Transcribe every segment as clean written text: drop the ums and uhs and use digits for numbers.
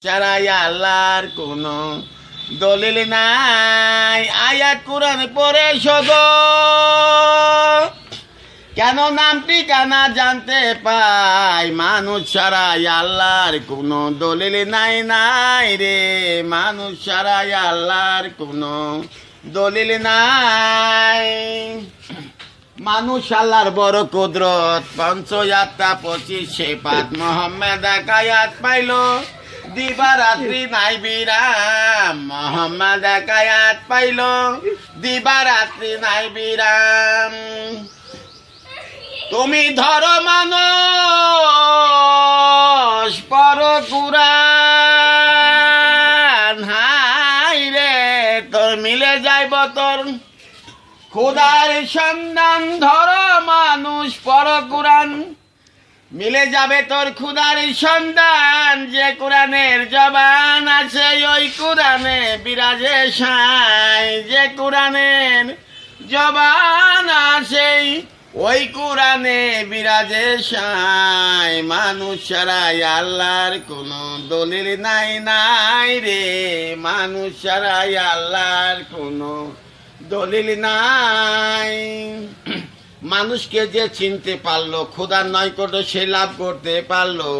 ছাড়াই আল্লাহর কোনো দলিল নাই। আয়াত কোরআন পড়ে শোধ, কেন নাম ঠিকানা জানতে পাই, মানুষ ছাড়াই আল্লাহর কোনো দলিল নাই নাই রে, মানুষ ছাড়াই আল্লাহর কোনো দলিল নাই। মানুষ আল্লাহর বড় কুদরত, পঞ্চয়াত্রা 25 সেপাত মোহাম্মদ একায়াত পাইল, দিবারাত্রি নাই বিরাম, মোহাম্মদ একায়াত পাইল, দিবারাত্রি নাই বিরাম। তুমি ধরো মানুষ পর কুরআন, হাই রে তোর মিলে যাইব তোর খোদার সন্ধান। ধরো মানুষ পর কুরআন, মিলে যাবে তোর খোদার সন্ধান। যে কোরআনের জবান আছে ওই কোরআনে বিরাজে সাই, যে কোরআনের জবান আছে ওই কোরআনে বিরাজে সাই। মানুষ ছাড়াই আল্লাহর কোনো দলিল নাই নাই রে, মানুষ ছাড়াই আল্লাহর কোনো দলিল নাই। মানুষকে যে চিনতে পারলো, খোদার নৈকট্য সে লাভ করতে পারলো।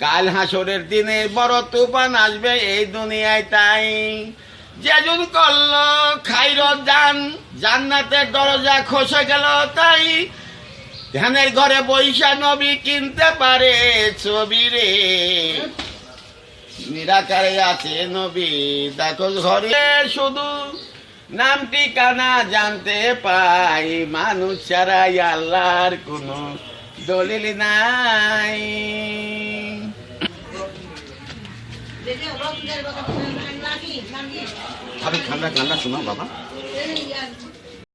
কাল হাসরের দিনে বড় তুফান আসবে এই দুনিয়ায়, তাই যেজন করলো খাইরত দান, জান্নাতের দরজা খসে গেল। তাই ধ্যানের ঘরে বৈশা নবী কিনতে পারে ছবি রে, নিরাকারে আছে নবী দেখো ঘরে, শুধু নাম ঠিকানা জানতে পাই, মানুষ ছাড়াই আল্লাহর কোনো দলিল নাই। ঠান্ডা ঠান্ডা শোনো বাবা।